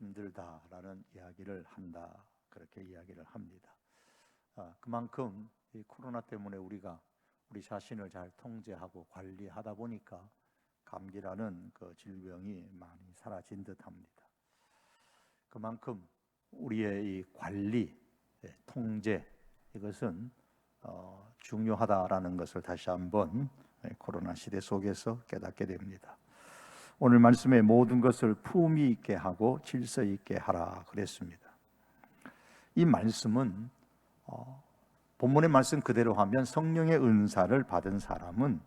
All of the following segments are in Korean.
힘들다라는 이야기를 한다, 그렇게 이야기를 합니다. 그만큼 이 코로나 때문에 우리가 우리 자신을 잘 통제하고 관리하다 보니까 감기라는 그 질병이 많이 사라진 듯합니다. 그만큼 우리의 이 관리, 통제, 이것은 중요하다라는 것을 다시 한번 코로나 시대 속에서 깨닫게 됩니다. 오늘 말씀에 모든 것을 품위 있게 하고 질서 있게 하라 그랬습니다. 이 말씀은 본문의 말씀 그대로 하면 성령의 은사를 받은 사람은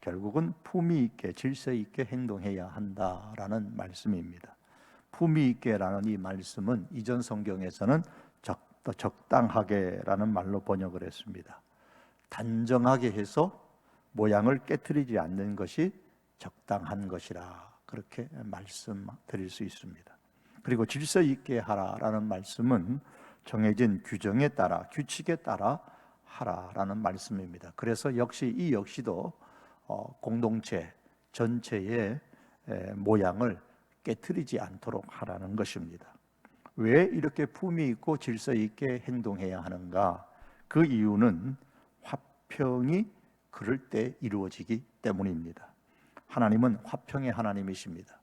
결국은 품위 있게 질서 있게 행동해야 한다라는 말씀입니다. 품위 있게라는 이 말씀은 이전 성경에서는 적당하게라는 말로 번역을 했습니다. 단정하게 해서 모양을 깨트리지 않는 것이 적당한 것이라, 그렇게 말씀드릴 수 있습니다. 그리고 질서 있게 하라라는 말씀은 정해진 규정에 따라, 규칙에 따라 하라라는 말씀입니다. 그래서 이 역시도 공동체 전체의 모양을 깨트리지 않도록 하라는 것입니다. 왜 이렇게 품위 있고 질서 있게 행동해야 하는가? 그 이유는 화평이 그럴 때 이루어지기 때문입니다. 하나님은 화평의 하나님이십니다.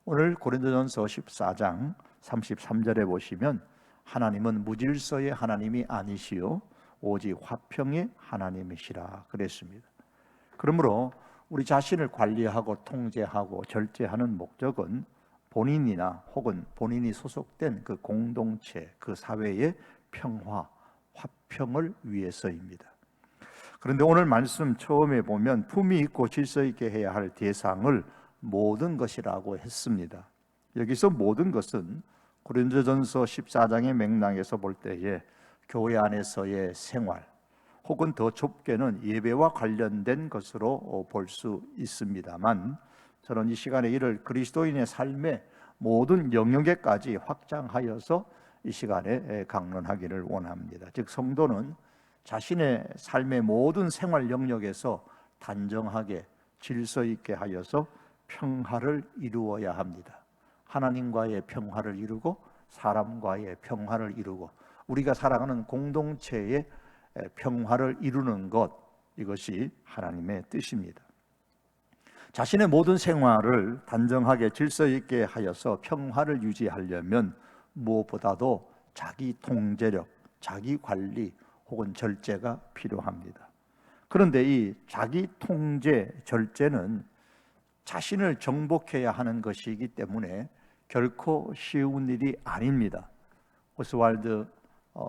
오늘 고린도전서 14장 33절에 보시면 하나님은 무질서의 하나님이 아니시요 오직 화평의 하나님이시라 그랬습니다. 그러므로 우리 자신을 관리하고 통제하고 절제하는 목적은 본인이나 혹은 본인이 소속된 그 공동체, 그 사회의 평화, 화평을 위해서입니다. 그런데 오늘 말씀 처음에 보면 품위 있고 질서 있게 해야 할 대상을 모든 것이라고 했습니다. 여기서 모든 것은 고린도전서 14장의 맥락에서 볼 때에 교회 안에서의 생활, 혹은 더 좁게는 예배와 관련된 것으로 볼 수 있습니다만, 저는 이 시간에 이를 그리스도인의 삶의 모든 영역에까지 확장하여서 이 시간에 강론하기를 원합니다. 즉 성도는 자신의 삶의 모든 생활 영역에서 단정하게 질서 있게 하여서 평화를 이루어야 합니다. 하나님과의 평화를 이루고 사람과의 평화를 이루고 우리가 살아가는 공동체의 평화를 이루는 것, 이것이 하나님의 뜻입니다. 자신의 모든 생활을 단정하게 질서 있게 하여서 평화를 유지하려면 무엇보다도 자기 통제력, 자기 관리 혹은 절제가 필요합니다. 그런데 이 자기 통제, 절제는 자신을 정복해야 하는 것이기 때문에 결코 쉬운 일이 아닙니다. 오스왈드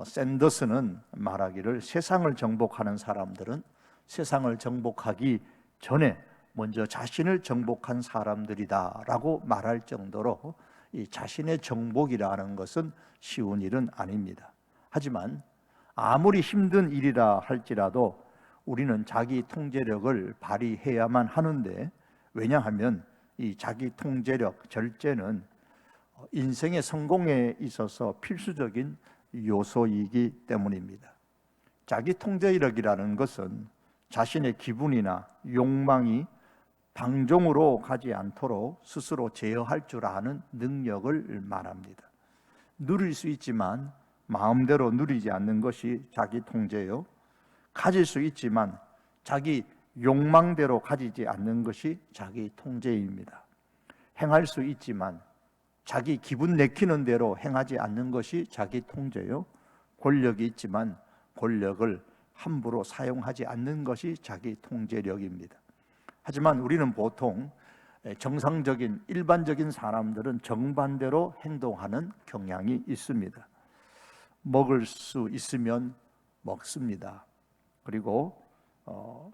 샌더스는 말하기를 세상을 정복하는 사람들은 세상을 정복하기 전에 먼저 자신을 정복한 사람들이다라고 말할 정도로 이 자신의 정복이라는 것은 쉬운 일은 아닙니다. 하지만 아무리 힘든 일이라 할지라도 우리는 자기 통제력을 발휘해야만 하는데, 왜냐하면 이 자기 통제력, 절제는 인생의 성공에 있어서 필수적인 요소이기 때문입니다. 자기 통제력이라는 것은 자신의 기분이나 욕망이 방종으로 가지 않도록 스스로 제어할 줄 아는 능력을 말합니다. 누릴 수 있지만 마음대로 누리지 않는 것이 자기 통제요, 가질 수 있지만 자기 욕망대로 가지지 않는 것이 자기 통제입니다. 행할 수 있지만 자기 기분 내키는 대로 행하지 않는 것이 자기 통제요, 권력이 있지만 권력을 함부로 사용하지 않는 것이 자기 통제력입니다. 하지만 우리는 보통 정상적인 일반적인 사람들은 정반대로 행동하는 경향이 있습니다. 먹을 수 있으면 먹습니다. 그리고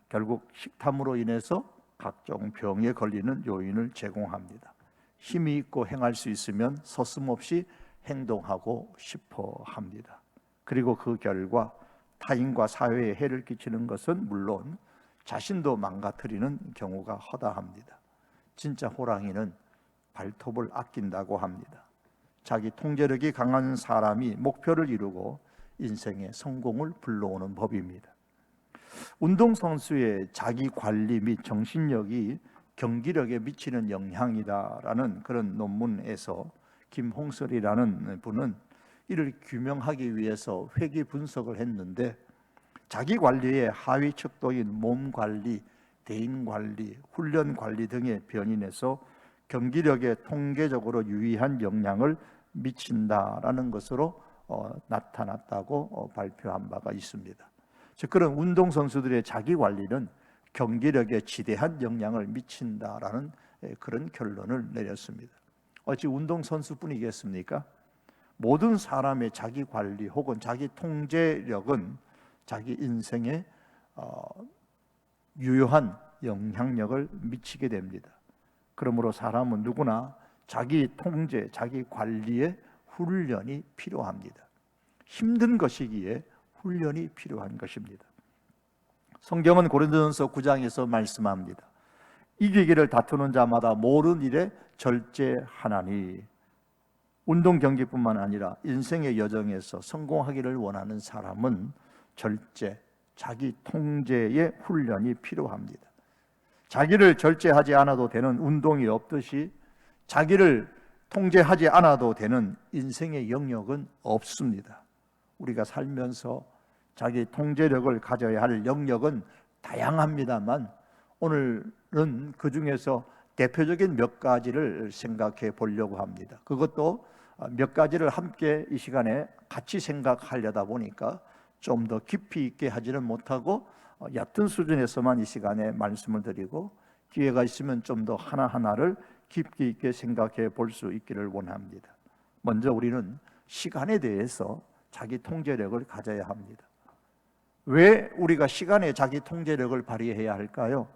결국 식탐으로 인해서 각종 병에 걸리는 요인을 제공합니다. 힘이 있고 행할 수 있으면 서슴없이 행동하고 싶어 합니다. 그리고 그 결과 타인과 사회에 해를 끼치는 것은 물론 자신도 망가뜨리는 경우가 허다합니다. 진짜 호랑이는 발톱을 아낀다고 합니다. 자기 통제력이 강한 사람이 목표를 이루고 인생의 성공을 불러오는 법입니다. 운동선수의 자기 관리 및 정신력이 경기력에 미치는 영향이다라는 그런 논문에서 김홍설이라는 분은 이를 규명하기 위해서 회귀 분석을 했는데, 자기 관리의 하위 척도인 몸 관리, 대인 관리, 훈련 관리 등에 변인해서 경기력에 통계적으로 유의한 영향을 미친다라는 것으로 나타났다고 발표한 바가 있습니다. 즉, 그런 운동선수들의 자기 관리는 경기력에 지대한 영향을 미친다라는 그런 결론을 내렸습니다. 어찌 운동선수뿐이겠습니까? 모든 사람의 자기 관리 혹은 자기 통제력은 자기 인생에 유효한 영향력을 미치게 됩니다. 그러므로 사람은 누구나 자기 통제, 자기 관리에 훈련이 필요합니다. 힘든 것이기에 훈련이 필요한 것입니다. 성경은 고린도전서 9장에서 말씀합니다. 이기기를 다투는 자마다 모든 일에 절제하나니. 운동 경기뿐만 아니라 인생의 여정에서 성공하기를 원하는 사람은 절제, 자기 통제의 훈련이 필요합니다. 자기를 절제하지 않아도 되는 운동이 없듯이 자기를 통제하지 않아도 되는 인생의 영역은 없습니다. 우리가 살면서 자기 통제력을 가져야 할 영역은 다양합니다만, 오늘은 그 중에서 대표적인 몇 가지를 생각해 보려고 합니다. 그것도 몇 가지를 함께 이 시간에 같이 생각하려다 보니까 좀 더 깊이 있게 하지는 못하고 얕은 수준에서만 이 시간에 말씀을 드리고, 기회가 있으면 좀 더 하나하나를 깊이 있게 생각해 볼 수 있기를 원합니다. 먼저 우리는 시간에 대해서 자기 통제력을 가져야 합니다. 왜 우리가 시간에 자기 통제력을 발휘해야 할까요?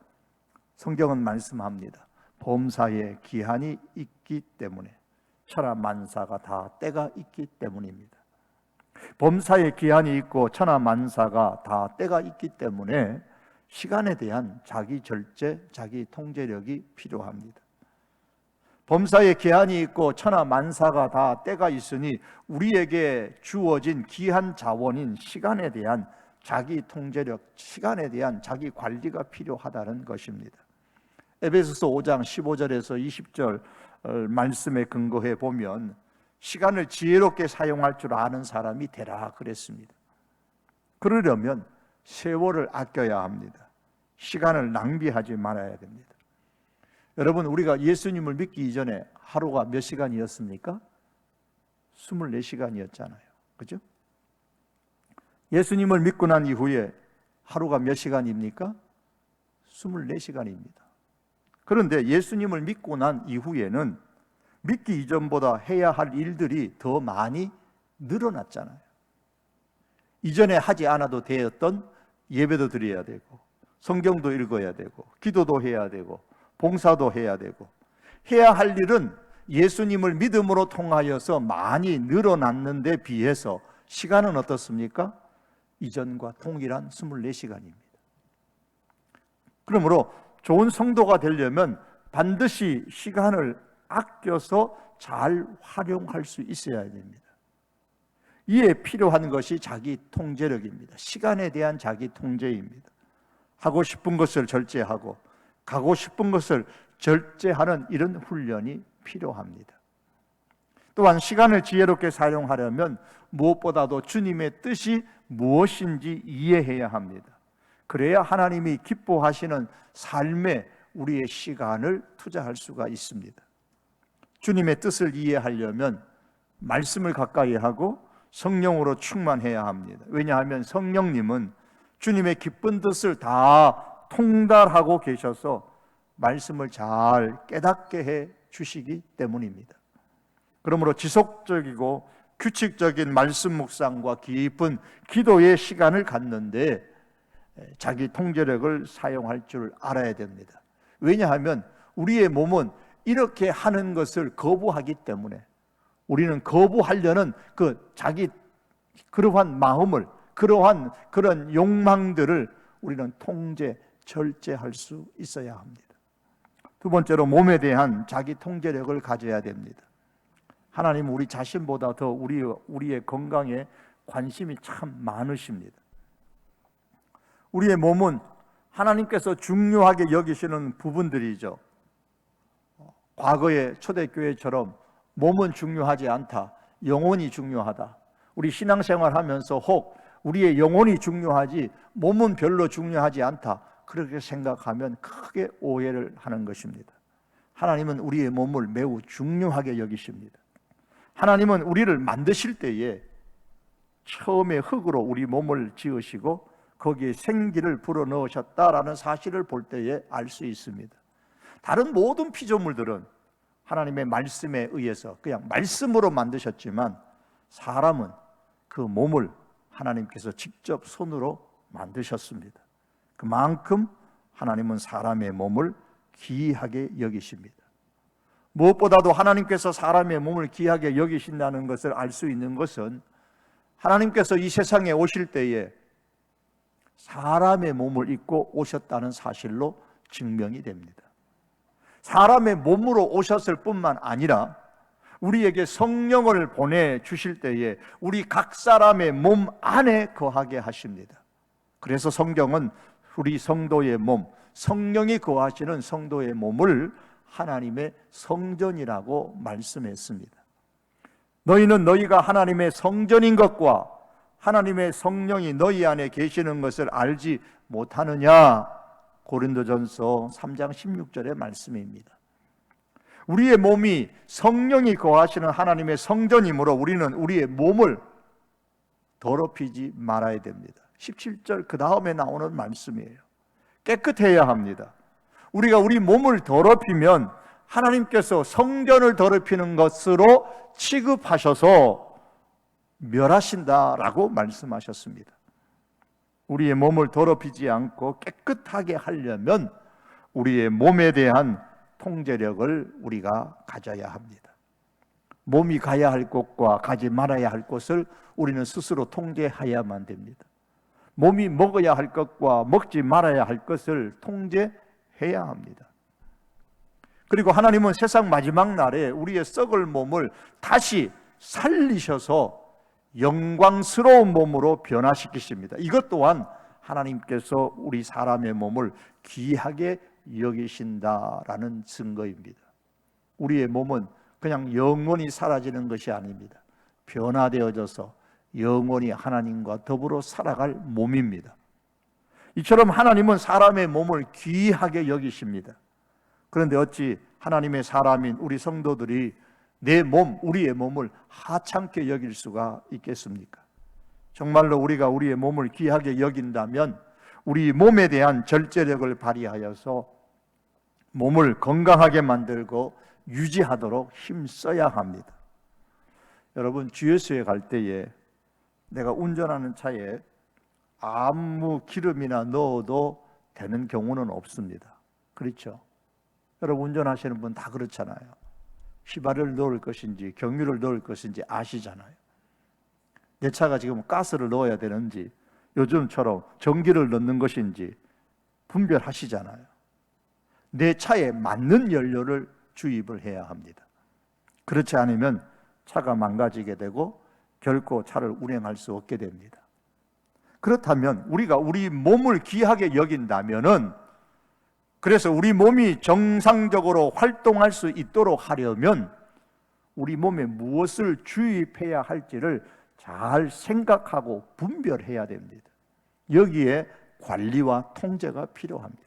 성경은 말씀합니다. 범사에 기한이 있기 때문에, 천하만사가 다 때가 있기 때문입니다. 범사에 기한이 있고 천하만사가 다 때가 있기 때문에 시간에 대한 자기 절제, 자기 통제력이 필요합니다. 범사에 기한이 있고 천하만사가 다 때가 있으니 우리에게 주어진 귀한 자원인 시간에 대한 자기 통제력, 시간에 대한 자기 관리가 필요하다는 것입니다. 에베소서 5장 15절에서 20절 말씀에 근거해 보면 시간을 지혜롭게 사용할 줄 아는 사람이 되라 그랬습니다. 그러려면 세월을 아껴야 합니다. 시간을 낭비하지 말아야 됩니다. 여러분, 우리가 예수님을 믿기 이전에 하루가 몇 시간이었습니까? 24시간이었잖아요. 그죠? 예수님을 믿고 난 이후에 하루가 몇 시간입니까? 24시간입니다. 그런데 예수님을 믿고 난 이후에는 믿기 이전보다 해야 할 일들이 더 많이 늘어났잖아요. 이전에 하지 않아도 되었던 예배도 드려야 되고, 성경도 읽어야 되고, 기도도 해야 되고, 봉사도 해야 되고, 해야 할 일은 예수님을 믿음으로 통하여서 많이 늘어났는데 비해서 시간은 어떻습니까? 이전과 동일한 24시간입니다. 그러므로 좋은 성도가 되려면 반드시 시간을 아껴서 잘 활용할 수 있어야 됩니다. 이에 필요한 것이 자기 통제력입니다. 시간에 대한 자기 통제입니다. 하고 싶은 것을 절제하고 가고 싶은 것을 절제하는 이런 훈련이 필요합니다. 또한 시간을 지혜롭게 사용하려면 무엇보다도 주님의 뜻이 무엇인지 이해해야 합니다. 그래야 하나님이 기뻐하시는 삶에 우리의 시간을 투자할 수가 있습니다. 주님의 뜻을 이해하려면 말씀을 가까이 하고 성령으로 충만해야 합니다. 왜냐하면 성령님은 주님의 기쁜 뜻을 다 통달하고 계셔서 말씀을 잘 깨닫게 해 주시기 때문입니다. 그러므로 지속적이고 규칙적인 말씀 묵상과 깊은 기도의 시간을 갖는데 자기 통제력을 사용할 줄 알아야 됩니다. 왜냐하면 우리의 몸은 이렇게 하는 것을 거부하기 때문에, 우리는 거부하려는 자기 그러한 마음을, 그런 욕망들을 우리는 통제, 절제할 수 있어야 합니다. 두 번째로 몸에 대한 자기 통제력을 가져야 됩니다. 하나님은 우리 자신보다 더 우리의 건강에 관심이 참 많으십니다. 우리의 몸은 하나님께서 중요하게 여기시는 부분들이죠. 과거의 초대교회처럼 몸은 중요하지 않다. 영혼이 중요하다. 우리 신앙생활 하면서 혹 우리의 영혼이 중요하지 몸은 별로 중요하지 않다. 그렇게 생각하면 크게 오해를 하는 것입니다. 하나님은 우리의 몸을 매우 중요하게 여기십니다. 하나님은 우리를 만드실 때에 처음에 흙으로 우리 몸을 지으시고 거기에 생기를 불어넣으셨다라는 사실을 볼 때에 알 수 있습니다. 다른 모든 피조물들은 하나님의 말씀에 의해서 그냥 말씀으로 만드셨지만 사람은 그 몸을 하나님께서 직접 손으로 만드셨습니다. 그만큼 하나님은 사람의 몸을 귀하게 여기십니다. 무엇보다도 하나님께서 사람의 몸을 귀하게 여기신다는 것을 알 수 있는 것은 하나님께서 이 세상에 오실 때에 사람의 몸을 입고 오셨다는 사실로 증명이 됩니다. 사람의 몸으로 오셨을 뿐만 아니라 우리에게 성령을 보내주실 때에 우리 각 사람의 몸 안에 거하게 하십니다. 그래서 성경은 우리 성도의 몸, 성령이 거하시는 성도의 몸을 하나님의 성전이라고 말씀했습니다. 너희는 너희가 하나님의 성전인 것과 하나님의 성령이 너희 안에 계시는 것을 알지 못하느냐? 고린도전서 3장 16절의 말씀입니다. 우리의 몸이 성령이 거하시는 하나님의 성전이므로 우리는 우리의 몸을 더럽히지 말아야 됩니다. 17절 그 다음에 나오는 말씀이에요. 깨끗해야 합니다. 우리가 우리 몸을 더럽히면 하나님께서 성전을 더럽히는 것으로 취급하셔서 멸하신다라고 말씀하셨습니다. 우리의 몸을 더럽히지 않고 깨끗하게 하려면 우리의 몸에 대한 통제력을 우리가 가져야 합니다. 몸이 가야 할 곳과 가지 말아야 할 곳을 우리는 스스로 통제해야만 됩니다. 몸이 먹어야 할 것과 먹지 말아야 할 것을 통제해야 합니다. 그리고 하나님은 세상 마지막 날에 우리의 썩을 몸을 다시 살리셔서 영광스러운 몸으로 변화시키십니다. 이것 또한 하나님께서 우리 사람의 몸을 귀하게 여기신다라는 증거입니다. 우리의 몸은 그냥 영원히 사라지는 것이 아닙니다. 변화되어져서 영원히 하나님과 더불어 살아갈 몸입니다. 이처럼 하나님은 사람의 몸을 귀하게 여기십니다. 그런데 어찌 하나님의 사람인 우리 성도들이 내 몸, 우리의 몸을 하찮게 여길 수가 있겠습니까? 정말로 우리가 우리의 몸을 귀하게 여긴다면 우리 몸에 대한 절제력을 발휘하여서 몸을 건강하게 만들고 유지하도록 힘써야 합니다. 여러분, 주 예수에 갈 때에 내가 운전하는 차에 아무 기름이나 넣어도 되는 경우는 없습니다. 그렇죠? 여러분, 운전하시는 분 다 그렇잖아요. 휘발유를 넣을 것인지 경유를 넣을 것인지 아시잖아요. 내 차가 지금 가스를 넣어야 되는지 요즘처럼 전기를 넣는 것인지 분별하시잖아요. 내 차에 맞는 연료를 주입을 해야 합니다. 그렇지 않으면 차가 망가지게 되고 결코 차를 운행할 수 없게 됩니다. 그렇다면 우리가 우리 몸을 귀하게 여긴다면은, 그래서 우리 몸이 정상적으로 활동할 수 있도록 하려면 우리 몸에 무엇을 주입해야 할지를 잘 생각하고 분별해야 됩니다. 여기에 관리와 통제가 필요합니다.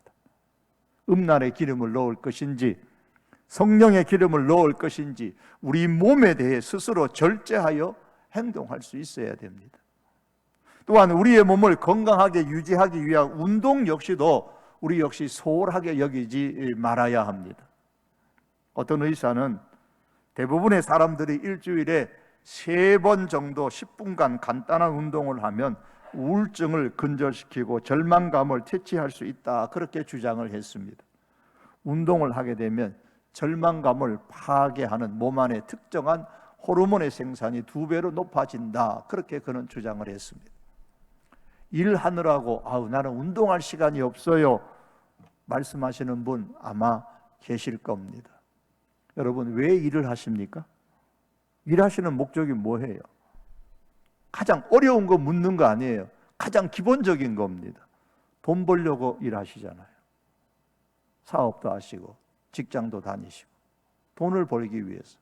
음란의 기름을 넣을 것인지 성령의 기름을 넣을 것인지 우리 몸에 대해 스스로 절제하여 행동할 수 있어야 됩니다. 또한 우리의 몸을 건강하게 유지하기 위한 운동 역시도 우리 역시 소홀하게 여기지 말아야 합니다. 어떤 의사는 대부분의 사람들이 일주일에 3번 정도 10분간 간단한 운동을 하면 우울증을 근절시키고 절망감을 퇴치할 수 있다, 그렇게 주장을 했습니다. 운동을 하게 되면 절망감을 파괴하는 몸 안의 특정한 호르몬의 생산이 2배로 높아진다, 그렇게 그는 주장을 했습니다. 일하느라고 나는 운동할 시간이 없어요 말씀하시는 분 아마 계실 겁니다. 여러분, 왜 일을 하십니까? 일하시는 목적이 뭐예요? 가장 어려운 거 묻는 거 아니에요. 가장 기본적인 겁니다. 돈 벌려고 일하시잖아요. 사업도 하시고 직장도 다니시고 돈을 벌기 위해서.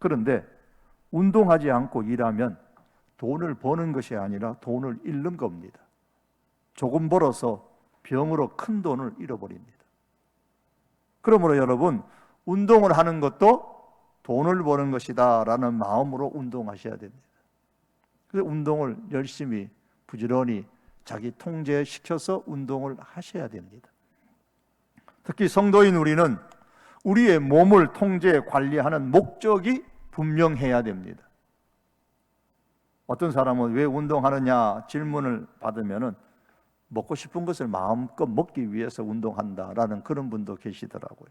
그런데 운동하지 않고 일하면 돈을 버는 것이 아니라 돈을 잃는 겁니다. 조금 벌어서 병으로 큰 돈을 잃어버립니다. 그러므로 여러분, 운동을 하는 것도 돈을 버는 것이다 라는 마음으로 운동하셔야 됩니다. 그래서 운동을 열심히 부지런히 자기 통제시켜서 운동을 하셔야 됩니다. 특히 성도인 우리는 우리의 몸을 통제 관리하는 목적이 분명해야 됩니다. 어떤 사람은 왜 운동하느냐 질문을 받으면은 먹고 싶은 것을 마음껏 먹기 위해서 운동한다라는 그런 분도 계시더라고요.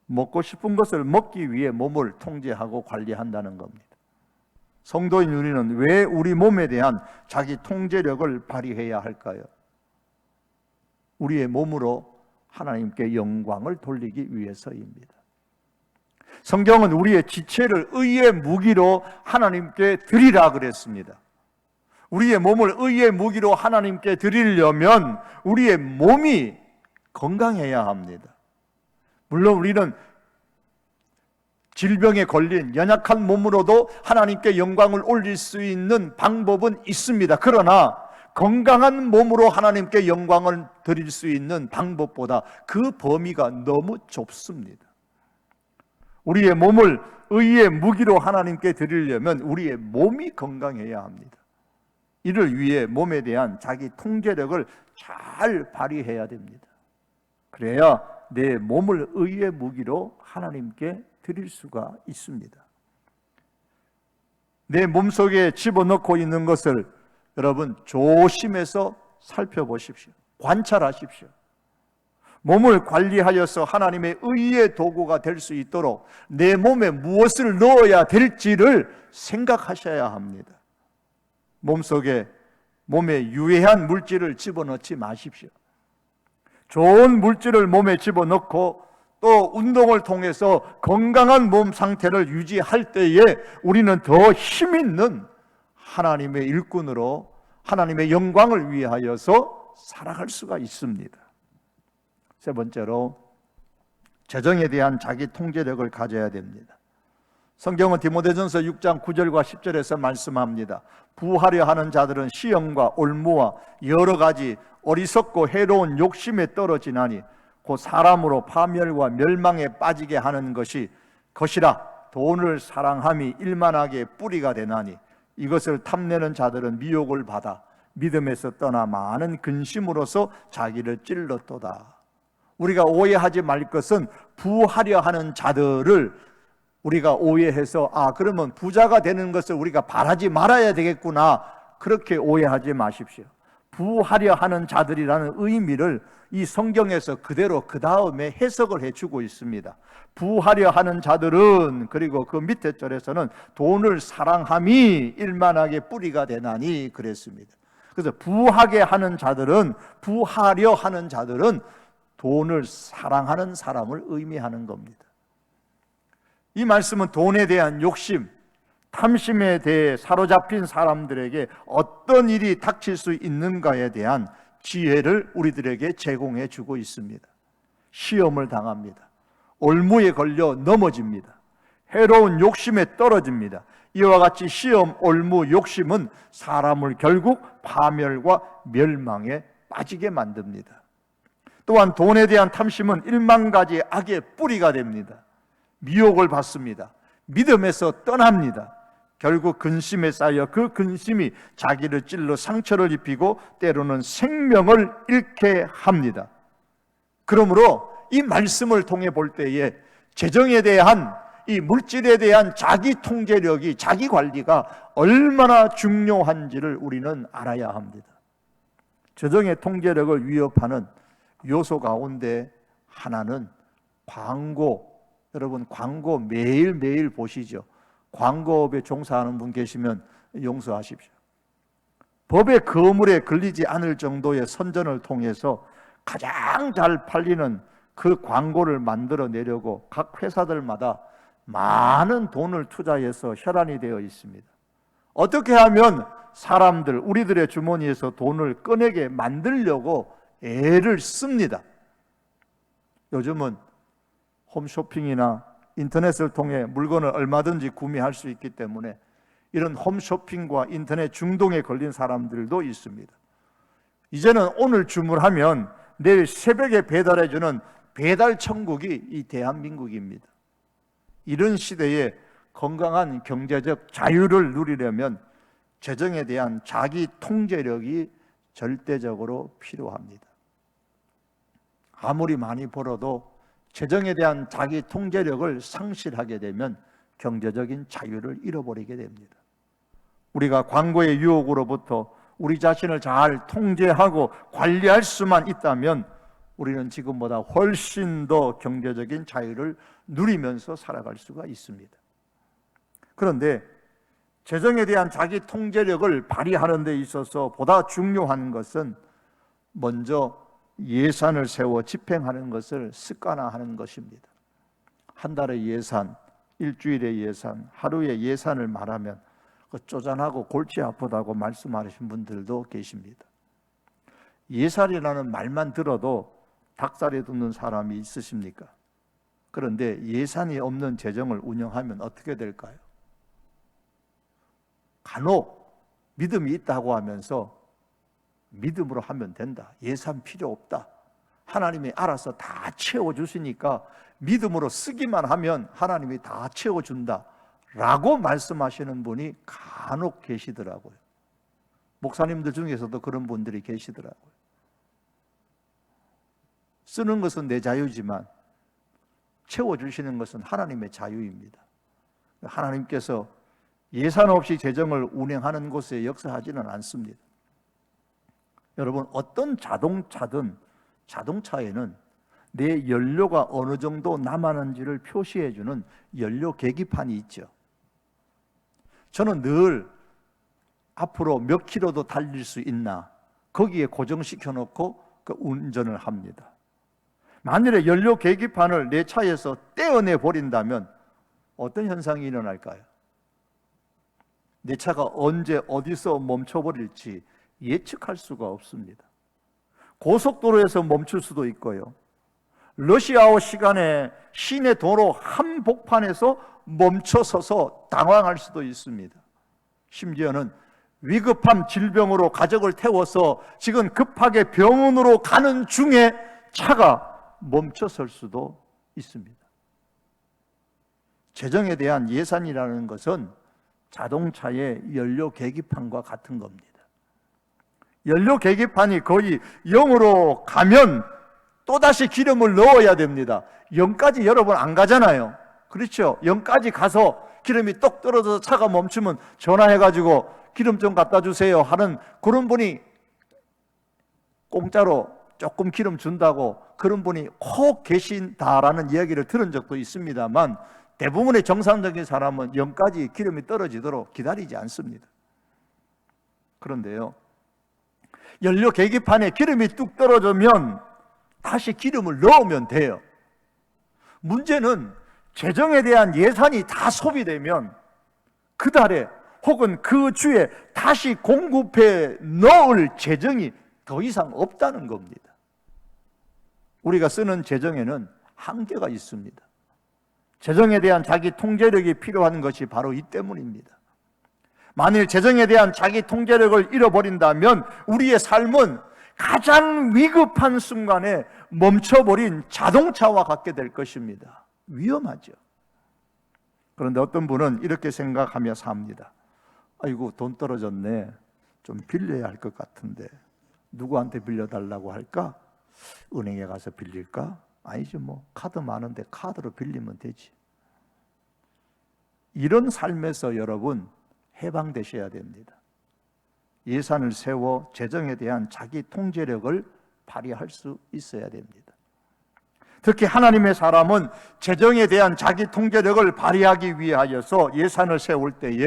먹고 싶은 것을 먹기 위해 몸을 통제하고 관리한다는 겁니다. 성도인 우리는 왜 우리 몸에 대한 자기 통제력을 발휘해야 할까요? 우리의 몸으로 하나님께 영광을 돌리기 위해서입니다. 성경은 우리의 지체를 의의 무기로 하나님께 드리라 그랬습니다. 우리의 몸을 의의 무기로 하나님께 드리려면 우리의 몸이 건강해야 합니다. 물론 우리는 질병에 걸린 연약한 몸으로도 하나님께 영광을 올릴 수 있는 방법은 있습니다. 그러나 건강한 몸으로 하나님께 영광을 드릴 수 있는 방법보다 그 범위가 너무 좁습니다. 우리의 몸을 의의 무기로 하나님께 드리려면 우리의 몸이 건강해야 합니다. 이를 위해 몸에 대한 자기 통제력을 잘 발휘해야 됩니다. 그래야 내 몸을 의의 무기로 하나님께 드릴 수가 있습니다. 내 몸속에 집어넣고 있는 것을 여러분 조심해서 살펴보십시오. 관찰하십시오. 몸을 관리하여서 하나님의 의의 도구가 될 수 있도록 내 몸에 무엇을 넣어야 될지를 생각하셔야 합니다. 몸에 유해한 물질을 집어넣지 마십시오. 좋은 물질을 몸에 집어넣고 또 운동을 통해서 건강한 몸 상태를 유지할 때에 우리는 더 힘있는 하나님의 일꾼으로 하나님의 영광을 위하여서 살아갈 수가 있습니다. 세 번째로 재정에 대한 자기 통제력을 가져야 됩니다. 성경은 디모데전서 6장 9절과 10절에서 말씀합니다. 부하려 하는 자들은 시험과 올무와 여러 가지 어리석고 해로운 욕심에 떨어지나니 곧 사람으로 파멸과 멸망에 빠지게 하는 것이라 돈을 사랑함이 일만하게 뿌리가 되나니 이것을 탐내는 자들은 미혹을 받아 믿음에서 떠나 많은 근심으로서 자기를 찔렀도다. 우리가 오해하지 말 것은 부하려 하는 자들을 우리가 오해해서 그러면 부자가 되는 것을 우리가 바라지 말아야 되겠구나, 그렇게 오해하지 마십시오. 부하려 하는 자들이라는 의미를 이 성경에서 그대로 그 다음에 해석을 해주고 있습니다. 부하려 하는 자들은, 그리고 그 밑에 절에서는 돈을 사랑함이 일만하게 뿌리가 되나니 그랬습니다. 그래서 부하게 하는 자들은, 부하려 하는 자들은 돈을 사랑하는 사람을 의미하는 겁니다. 이 말씀은 돈에 대한 욕심, 탐심에 대해 사로잡힌 사람들에게 어떤 일이 닥칠 수 있는가에 대한 지혜를 우리들에게 제공해 주고 있습니다. 시험을 당합니다. 올무에 걸려 넘어집니다. 해로운 욕심에 떨어집니다. 이와 같이 시험, 올무, 욕심은 사람을 결국 파멸과 멸망에 빠지게 만듭니다. 또한 돈에 대한 탐심은 1만 가지 악의 뿌리가 됩니다. 미혹을 받습니다. 믿음에서 떠납니다. 결국 근심에 쌓여 그 근심이 자기를 찔러 상처를 입히고 때로는 생명을 잃게 합니다. 그러므로 이 말씀을 통해 볼 때에 재정에 대한, 이 물질에 대한 자기 통제력이, 자기 관리가 얼마나 중요한지를 우리는 알아야 합니다. 재정의 통제력을 위협하는 요소 가운데 하나는 광고. 여러분, 광고 매일매일 보시죠. 광고업에 종사하는 분 계시면 용서하십시오. 법의 거물에 걸리지 않을 정도의 선전을 통해서 가장 잘 팔리는 그 광고를 만들어내려고 각 회사들마다 많은 돈을 투자해서 혈안이 되어 있습니다. 어떻게 하면 사람들, 우리들의 주머니에서 돈을 꺼내게 만들려고 애를 씁니다. 요즘은 홈쇼핑이나 인터넷을 통해 물건을 얼마든지 구매할 수 있기 때문에 이런 홈쇼핑과 인터넷 중독에 걸린 사람들도 있습니다. 이제는 오늘 주문하면 내일 새벽에 배달해주는 배달 천국이 이 대한민국입니다. 이런 시대에 건강한 경제적 자유를 누리려면 재정에 대한 자기 통제력이 절대적으로 필요합니다. 아무리 많이 벌어도 재정에 대한 자기 통제력을 상실하게 되면 경제적인 자유를 잃어버리게 됩니다. 우리가 광고의 유혹으로부터 우리 자신을 잘 통제하고 관리할 수만 있다면 우리는 지금보다 훨씬 더 경제적인 자유를 누리면서 살아갈 수가 있습니다. 그런데 재정에 대한 자기 통제력을 발휘하는 데 있어서 보다 중요한 것은 먼저 예산을 세워 집행하는 것을 습관화하는 것입니다. 한 달의 예산, 일주일의 예산, 하루의 예산을 말하면 쪼잔하고 골치 아프다고 말씀하신 분들도 계십니다. 예산이라는 말만 들어도 닭살이 돋는 사람이 있으십니까? 그런데 예산이 없는 재정을 운영하면 어떻게 될까요? 간혹 믿음이 있다고 하면서 믿음으로 하면 된다, 예산 필요 없다, 하나님이 알아서 다 채워주시니까 믿음으로 쓰기만 하면 하나님이 다 채워준다 라고 말씀하시는 분이 간혹 계시더라고요. 목사님들 중에서도 그런 분들이 계시더라고요. 쓰는 것은 내 자유지만 채워주시는 것은 하나님의 자유입니다. 하나님께서 예산 없이 재정을 운행하는 곳에 역사하지는 않습니다. 여러분, 어떤 자동차든 자동차에는 내 연료가 어느 정도 남았는지를 표시해주는 연료 계기판이 있죠. 저는 늘 앞으로 몇 킬로도 달릴 수 있나 거기에 고정시켜 놓고 운전을 합니다. 만일에 연료 계기판을 내 차에서 떼어내 버린다면 어떤 현상이 일어날까요? 내 차가 언제 어디서 멈춰버릴지 예측할 수가 없습니다. 고속도로에서 멈출 수도 있고요, 러시아워 시간에 시내 도로 한복판에서 멈춰서서 당황할 수도 있습니다. 심지어는 위급한 질병으로 가족을 태워서 지금 급하게 병원으로 가는 중에 차가 멈춰설 수도 있습니다. 재정에 대한 예산이라는 것은 자동차의 연료 계기판과 같은 겁니다. 연료 계기판이 거의 0으로 가면 또다시 기름을 넣어야 됩니다. 0까지 여러분 안 가잖아요. 그렇죠? 0까지 가서 기름이 똑 떨어져서 차가 멈추면 전화해가지고 기름 좀 갖다 주세요 하는 그런 분이, 공짜로 조금 기름 준다고 그런 분이 혹 계신다라는 이야기를 들은 적도 있습니다만, 대부분의 정상적인 사람은 0까지 기름이 떨어지도록 기다리지 않습니다. 그런데요, 연료 계기판에 기름이 뚝 떨어지면 다시 기름을 넣으면 돼요. 문제는 재정에 대한 예산이 다 소비되면 그 달에 혹은 그 주에 다시 공급해 넣을 재정이 더 이상 없다는 겁니다. 우리가 쓰는 재정에는 한계가 있습니다. 재정에 대한 자기 통제력이 필요한 것이 바로 이 때문입니다. 만일 재정에 대한 자기 통제력을 잃어버린다면 우리의 삶은 가장 위급한 순간에 멈춰버린 자동차와 같게 될 것입니다. 위험하죠. 그런데 어떤 분은 이렇게 생각하며 삽니다. 아이고, 돈 떨어졌네. 좀 빌려야 할 것 같은데 누구한테 빌려달라고 할까? 은행에 가서 빌릴까? 아니죠, 뭐 카드 많은데 카드로 빌리면 되지. 이런 삶에서 여러분 해방되셔야 됩니다. 예산을 세워 재정에 대한 자기 통제력을 발휘할 수 있어야 됩니다. 특히 하나님의 사람은 재정에 대한 자기 통제력을 발휘하기 위하여서 예산을 세울 때에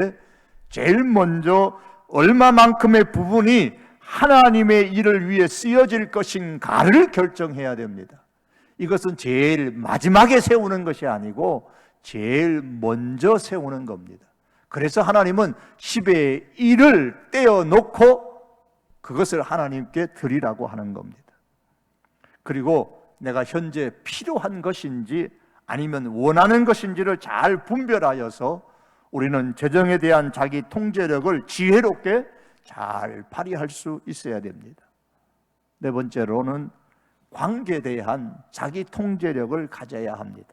제일 먼저 얼마만큼의 부분이 하나님의 일을 위해 쓰여질 것인가를 결정해야 됩니다. 이것은 제일 마지막에 세우는 것이 아니고 제일 먼저 세우는 겁니다. 그래서 하나님은 10의 1을 떼어놓고 그것을 하나님께 드리라고 하는 겁니다. 그리고 내가 현재 필요한 것인지 아니면 원하는 것인지를 잘 분별하여서 우리는 재정에 대한 자기 통제력을 지혜롭게 잘 발휘할 수 있어야 됩니다. 네 번째로는 관계에 대한 자기 통제력을 가져야 합니다.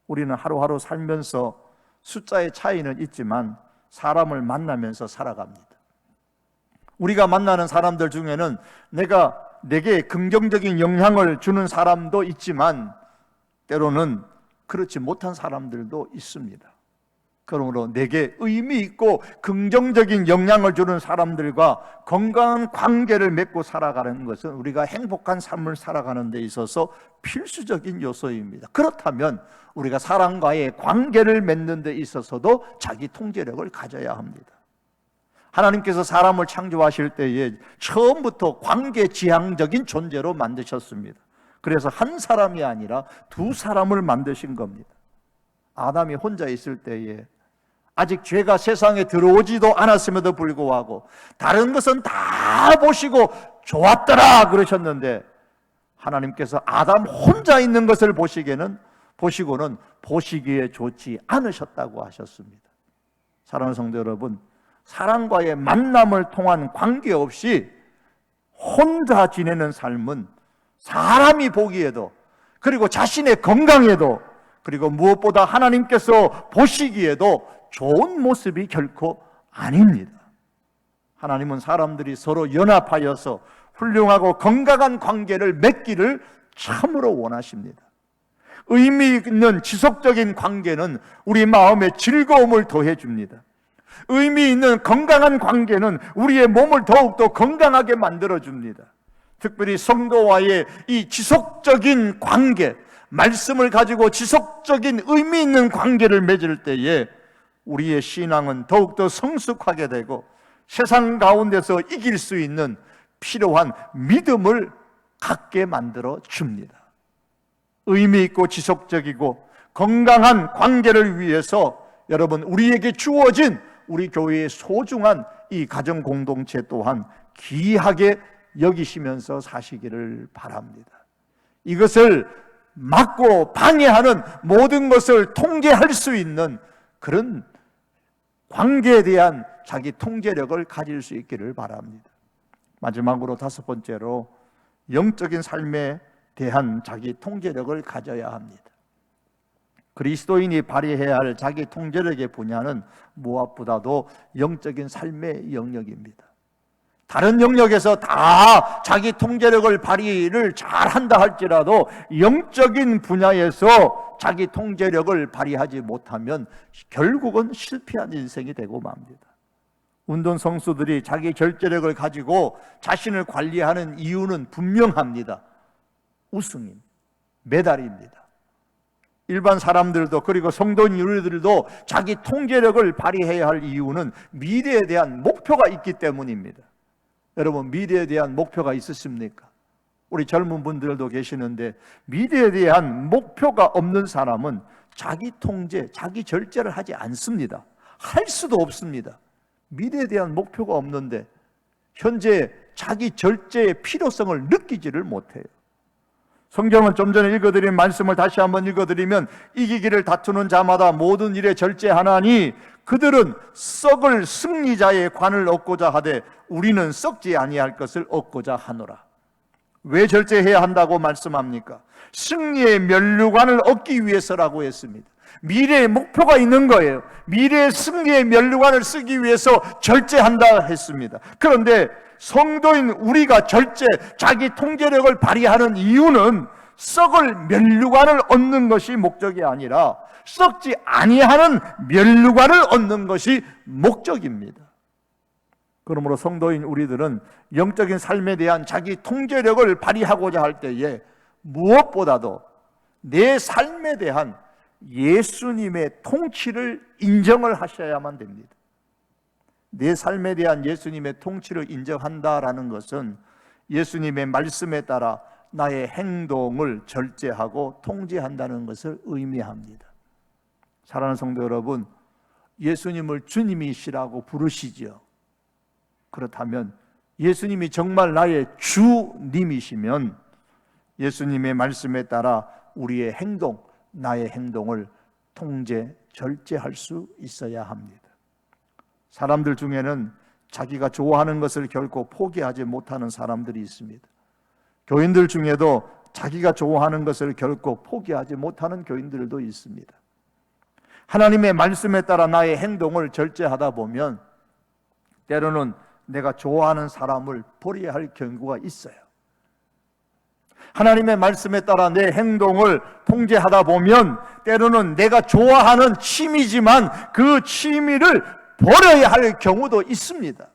우리는 하루하루 살면서 숫자의 차이는 있지만 사람을 만나면서 살아갑니다. 우리가 만나는 사람들 중에는 내게 긍정적인 영향을 주는 사람도 있지만 때로는 그렇지 못한 사람들도 있습니다. 그러므로 내게 의미 있고 긍정적인 영향을 주는 사람들과 건강한 관계를 맺고 살아가는 것은 우리가 행복한 삶을 살아가는 데 있어서 필수적인 요소입니다. 그렇다면 우리가 사람과의 관계를 맺는 데 있어서도 자기 통제력을 가져야 합니다. 하나님께서 사람을 창조하실 때에 처음부터 관계지향적인 존재로 만드셨습니다. 그래서 한 사람이 아니라 두 사람을 만드신 겁니다. 아담이 혼자 있을 때에 아직 죄가 세상에 들어오지도 않았음에도 불구하고 다른 것은 다 보시고 좋았더라 그러셨는데 하나님께서 아담 혼자 있는 것을 보시고는 보시기에 좋지 않으셨다고 하셨습니다. 사랑하는 성도 여러분, 사람과의 만남을 통한 관계없이 혼자 지내는 삶은 사람이 보기에도, 그리고 자신의 건강에도, 그리고 무엇보다 하나님께서 보시기에도 좋은 모습이 결코 아닙니다. 하나님은 사람들이 서로 연합하여서 훌륭하고 건강한 관계를 맺기를 참으로 원하십니다. 의미 있는 지속적인 관계는 우리 마음에 즐거움을 더해줍니다. 의미 있는 건강한 관계는 우리의 몸을 더욱더 건강하게 만들어줍니다. 특별히 성도와의 이 지속적인 관계, 말씀을 가지고 지속적인 의미 있는 관계를 맺을 때에 우리의 신앙은 더욱더 성숙하게 되고 세상 가운데서 이길 수 있는 필요한 믿음을 갖게 만들어 줍니다. 의미 있고 지속적이고 건강한 관계를 위해서 여러분, 우리에게 주어진 우리 교회의 소중한 이 가정 공동체 또한 귀하게 여기시면서 사시기를 바랍니다. 이것을 막고 방해하는 모든 것을 통제할 수 있는 그런 관계에 대한 자기 통제력을 가질 수 있기를 바랍니다. 마지막으로 다섯 번째로 영적인 삶에 대한 자기 통제력을 가져야 합니다. 그리스도인이 발휘해야 할 자기 통제력의 분야는 무엇보다도 영적인 삶의 영역입니다. 다른 영역에서 다 자기 통제력을 발휘를 잘한다 할지라도 영적인 분야에서 자기 통제력을 발휘하지 못하면 결국은 실패한 인생이 되고 맙니다. 운동선수들이 자기 절제력을 가지고 자신을 관리하는 이유는 분명합니다. 우승임, 메달입니다. 일반 사람들도, 그리고 성도인 우리들도 자기 통제력을 발휘해야 할 이유는 미래에 대한 목표가 있기 때문입니다. 여러분, 미래에 대한 목표가 있으십니까? 우리 젊은 분들도 계시는데 미래에 대한 목표가 없는 사람은 자기 통제, 자기 절제를 하지 않습니다. 할 수도 없습니다. 미래에 대한 목표가 없는데 현재 자기 절제의 필요성을 느끼지를 못해요. 성경은 좀 전에 읽어드린 말씀을 다시 한번 읽어드리면, 이기기를 다투는 자마다 모든 일에 절제하나니 그들은 썩을 승리자의 관을 얻고자 하되 우리는 썩지 아니할 것을 얻고자 하노라. 왜 절제해야 한다고 말씀합니까? 승리의 면류관을 얻기 위해서라고 했습니다. 미래의 목표가 있는 거예요. 미래의 승리의 면류관을 쓰기 위해서 절제한다 했습니다. 그런데 성도인 우리가 자기 통제력을 발휘하는 이유는 썩을 면류관을 얻는 것이 목적이 아니라 썩지 아니하는 면류관을 얻는 것이 목적입니다. 그러므로 성도인 우리들은 영적인 삶에 대한 자기 통제력을 발휘하고자 할 때에 무엇보다도 내 삶에 대한 예수님의 통치를 인정을 하셔야만 됩니다. 내 삶에 대한 예수님의 통치를 인정한다라는 것은 예수님의 말씀에 따라 나의 행동을 절제하고 통제한다는 것을 의미합니다. 사랑하는 성도 여러분, 예수님을 주님이시라고 부르시죠. 그렇다면 예수님이 정말 나의 주님이시면 예수님의 말씀에 따라 우리의 행동, 나의 행동을 통제, 절제할 수 있어야 합니다. 사람들 중에는 자기가 좋아하는 것을 결코 포기하지 못하는 사람들이 있습니다. 교인들 중에도 자기가 좋아하는 것을 결코 포기하지 못하는 교인들도 있습니다. 하나님의 말씀에 따라 나의 행동을 절제하다 보면 때로는 내가 좋아하는 사람을 버려야 할 경우가 있어요. 하나님의 말씀에 따라 내 행동을 통제하다 보면 때로는 내가 좋아하는 취미지만 그 취미를 버려야 할 경우도 있습니다.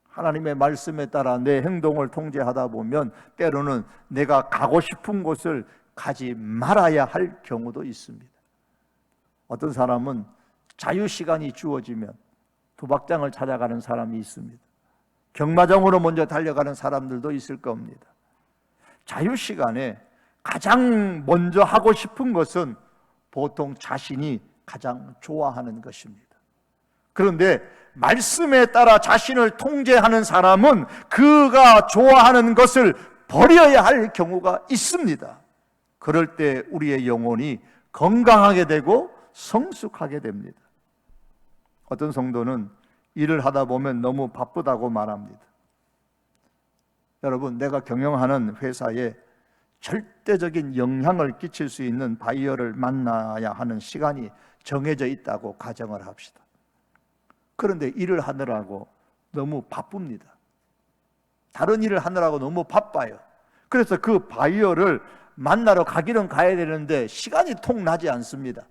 하나님의 말씀에 따라 내 행동을 통제하다 보면 때로는 내가 가고 싶은 곳을 가지 말아야 할 경우도 있습니다. 어떤 사람은 자유시간이 주어지면 도박장을 찾아가는 사람이 있습니다. 경마장으로 먼저 달려가는 사람들도 있을 겁니다. 자유시간에 가장 먼저 하고 싶은 것은 보통 자신이 가장 좋아하는 것입니다. 그런데 말씀에 따라 자신을 통제하는 사람은 그가 좋아하는 것을 버려야 할 경우가 있습니다. 그럴 때 우리의 영혼이 건강하게 되고 성숙하게 됩니다. 어떤 성도는 일을 하다 보면 너무 바쁘다고 말합니다. 여러분, 내가 경영하는 회사에 절대적인 영향을 끼칠 수 있는 바이어를 만나야 하는 시간이 정해져 있다고 가정을 합시다. 그런데 일을 하느라고 너무 바쁩니다. 다른 일을 하느라고 너무 바빠요. 그래서 그 바이어를 만나러 가기는 가야 되는데 시간이 통 나지 않습니다.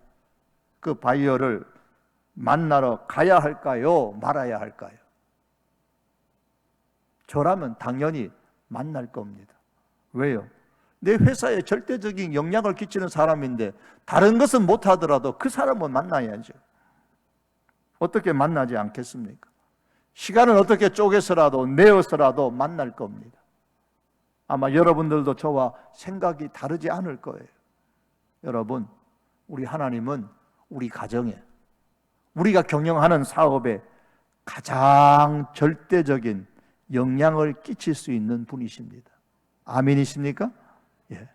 그 바이어를 만나러 가야 할까요? 말아야 할까요? 저라면 당연히 만날 겁니다. 왜요? 내 회사에 절대적인 영향을 끼치는 사람인데 다른 것은 못하더라도 그 사람은 만나야죠. 어떻게 만나지 않겠습니까? 시간을 어떻게 쪼개서라도 내어서라도 만날 겁니다. 아마 여러분들도 저와 생각이 다르지 않을 거예요. 여러분, 우리 하나님은 우리 가정에, 우리가 경영하는 사업에 가장 절대적인 영향을 끼칠 수 있는 분이십니다. 아멘이십니까? 예.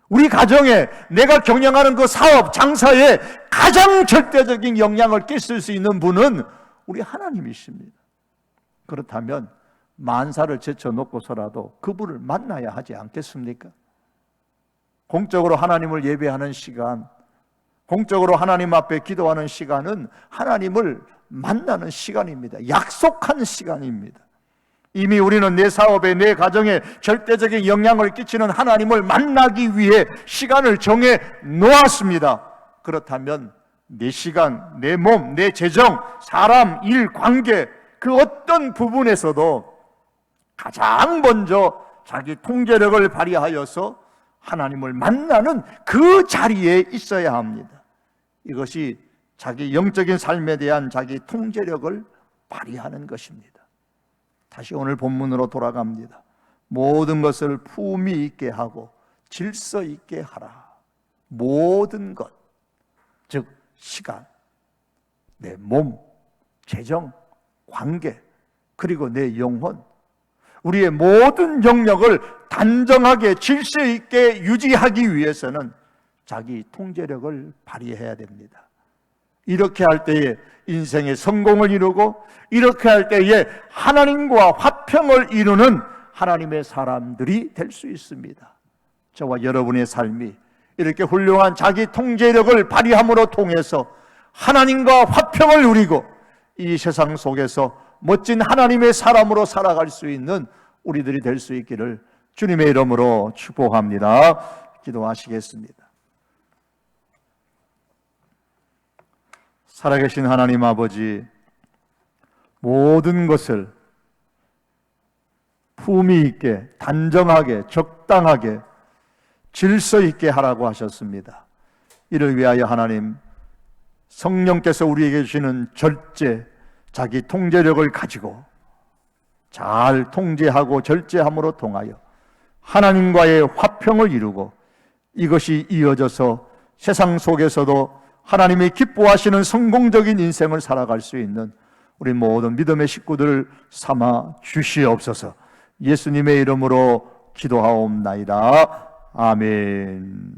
우리 가정에, 내가 경영하는 그 사업, 장사에 가장 절대적인 영향을 끼칠 수 있는 분은 우리 하나님이십니다. 그렇다면 만사를 제쳐놓고서라도 그분을 만나야 하지 않겠습니까? 공적으로 하나님을 예배하는 시간, 공적으로 하나님 앞에 기도하는 시간은 하나님을 만나는 시간입니다. 약속한 시간입니다. 이미 우리는 내 사업에, 내 가정에 절대적인 영향을 끼치는 하나님을 만나기 위해 시간을 정해 놓았습니다. 그렇다면 내 시간, 내 몸, 내 재정, 사람, 일, 관계 그 어떤 부분에서도 가장 먼저 자기 통제력을 발휘하여서 하나님을 만나는 그 자리에 있어야 합니다. 이것이 자기 영적인 삶에 대한 자기 통제력을 발휘하는 것입니다. 다시 오늘 본문으로 돌아갑니다. 모든 것을 품위 있게 하고 질서 있게 하라. 모든 것, 즉 시간, 내 몸, 재정, 관계, 그리고 내 영혼, 우리의 모든 영역을 단정하게 질서 있게 유지하기 위해서는 자기 통제력을 발휘해야 됩니다. 이렇게 할 때에 인생의 성공을 이루고, 이렇게 할 때에 하나님과 화평을 이루는 하나님의 사람들이 될 수 있습니다. 저와 여러분의 삶이 이렇게 훌륭한 자기 통제력을 발휘함으로 통해서 하나님과 화평을 누리고 이 세상 속에서 멋진 하나님의 사람으로 살아갈 수 있는 우리들이 될 수 있기를 주님의 이름으로 축복합니다. 기도하시겠습니다. 살아계신 하나님 아버지, 모든 것을 품위 있게, 단정하게, 적당하게, 질서 있게 하라고 하셨습니다. 이를 위하여 하나님, 성령께서 우리에게 주시는 절제, 자기 통제력을 가지고 잘 통제하고 절제함으로 통하여 하나님과의 화평을 이루고, 이것이 이어져서 세상 속에서도 하나님이 기뻐하시는 성공적인 인생을 살아갈 수 있는 우리 모든 믿음의 식구들을 삼아 주시옵소서. 예수님의 이름으로 기도하옵나이다. 아멘.